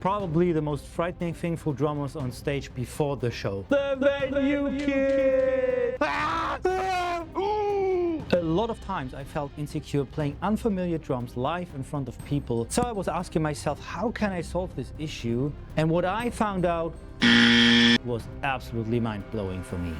Probably the most frightening thing for drummers on stage before the show. The venue kit! A lot of times I felt insecure playing unfamiliar drums live in front of people, so I was asking myself, how can I solve this issue? And what I found out was absolutely mind-blowing for me.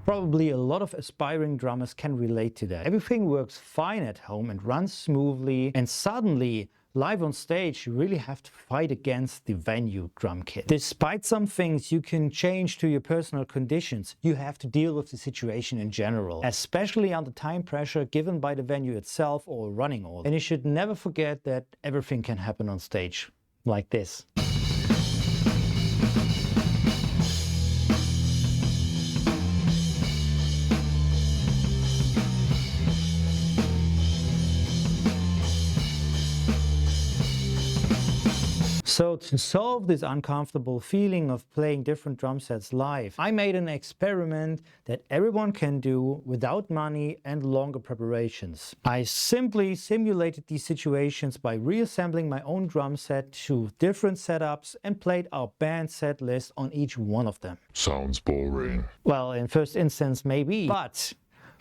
Probably a lot of aspiring drummers can relate to that. Everything works fine at home and runs smoothly, and suddenly, live on stage, you really have to fight against the venue drum kit. Despite some things you can change to your personal conditions, you have to deal with the situation in general, especially under time pressure given by the venue itself or running order. And you should never forget that everything can happen on stage, like this. So to solve this uncomfortable feeling of playing different drum sets live, I made an experiment that everyone can do without money and longer preparations. I simply simulated these situations by reassembling my own drum set to different setups and played our band set list on each one of them. Sounds boring. Well, in first instance maybe, but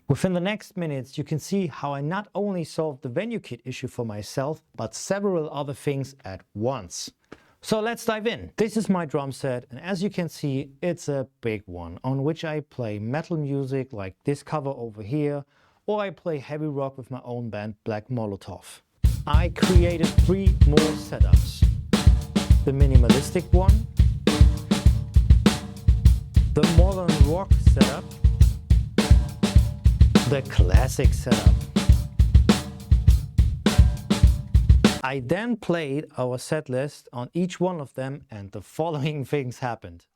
within the next minutes, you can see how I not only solved the venue kit issue for myself, but several other things at once. So let's dive in. This is my drum set, and as you can see, it's a big one on which I play metal music like this cover over here, or I play heavy rock with my own band Black Molotov. I created 3 more setups. The minimalistic one, the modern rock setup, the classic setup. I then played our set list on each one of them, and the following things happened.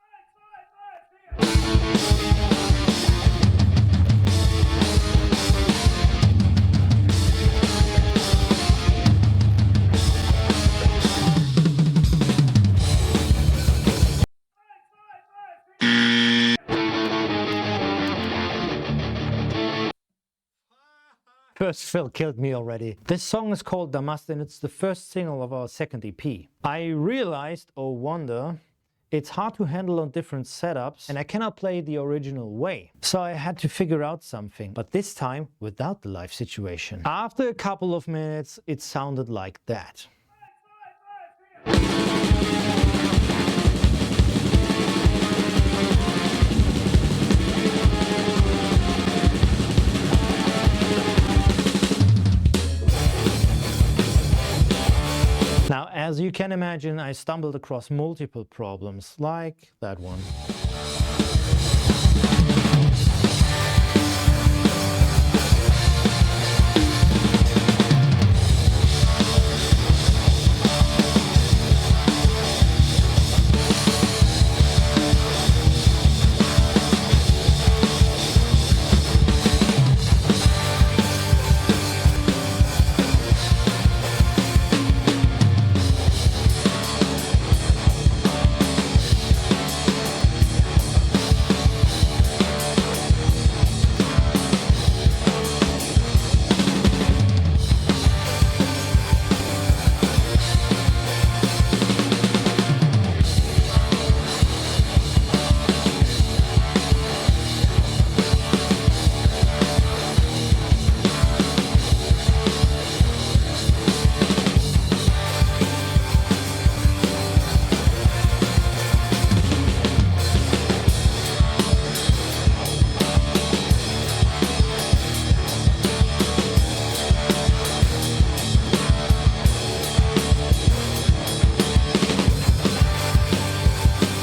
First fill killed me already. This song is called Damast and it's the first single of our second EP. I realized, oh wonder, it's hard to handle on different setups and I cannot play the original way. So I had to figure out something, but this time without the live situation. After a couple of minutes, it sounded like that. Now, as you can imagine, I stumbled across multiple problems, like that one.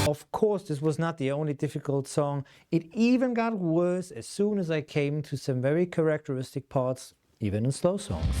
Of course, this was not the only difficult song. It even got worse as soon as I came to some very characteristic parts, even in slow songs.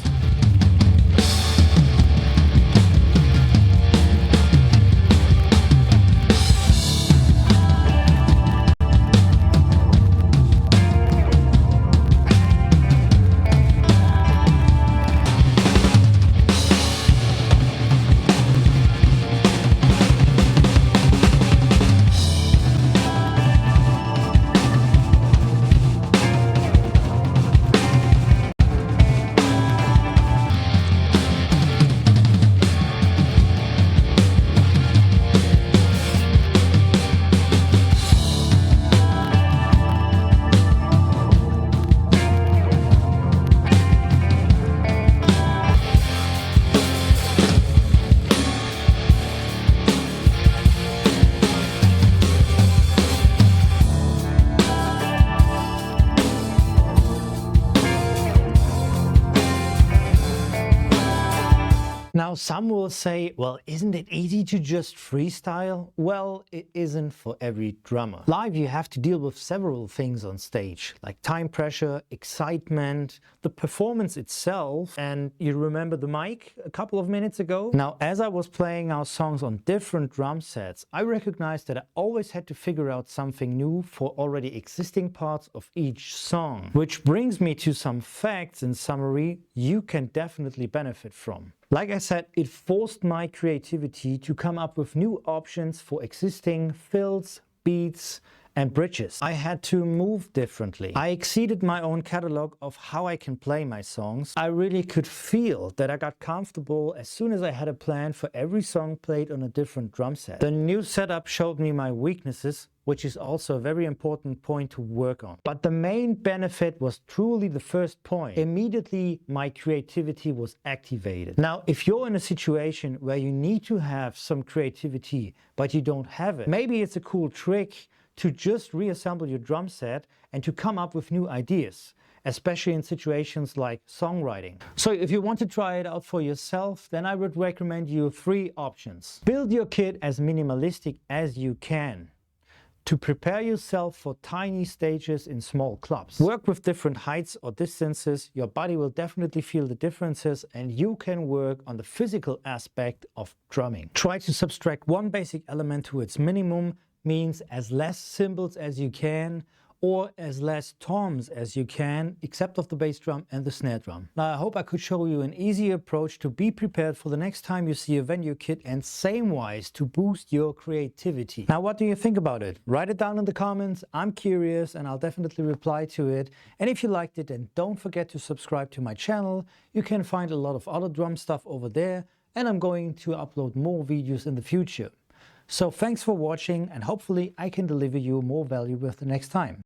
Now some will say, well, isn't it easy to just freestyle? Well, it isn't for every drummer. Live you have to deal with several things on stage, like time pressure, excitement, the performance itself, and you remember the mic a couple of minutes ago? Now, as I was playing our songs on different drum sets, I recognized that I always had to figure out something new for already existing parts of each song. Which brings me to some facts in summary you can definitely benefit from. Like I said, it forced my creativity to come up with new options for existing fills, beats, and bridges. I had to move differently. I exceeded my own catalog of how I can play my songs. I really could feel that I got comfortable as soon as I had a plan for every song played on a different drum set. The new setup showed me my weaknesses, which is also a very important point to work on. But the main benefit was truly the first point. Immediately, my creativity was activated. Now, if you're in a situation where you need to have some creativity, but you don't have it, maybe it's a cool trick to just reassemble your drum set and to come up with new ideas, especially in situations like songwriting. So if you want to try it out for yourself, then I would recommend you 3 options. Build your kit as minimalistic as you can, to prepare yourself for tiny stages in small clubs. Work with different heights or distances. Your body will definitely feel the differences and you can work on the physical aspect of drumming. Try to subtract one basic element to its minimum, means as less cymbals as you can or as less toms as you can, except of the bass drum and the snare drum. Now I hope I could show you an easy approach to be prepared for the next time you see a venue kit, and same wise to boost your creativity. Now what do you think about it? Write it down in the comments. I'm curious and I'll definitely reply to it. And if you liked it, then don't forget to subscribe to my channel. You can find a lot of other drum stuff over there, and I'm going to upload more videos in the future. So thanks for watching, and hopefully I can deliver you more value with the next time.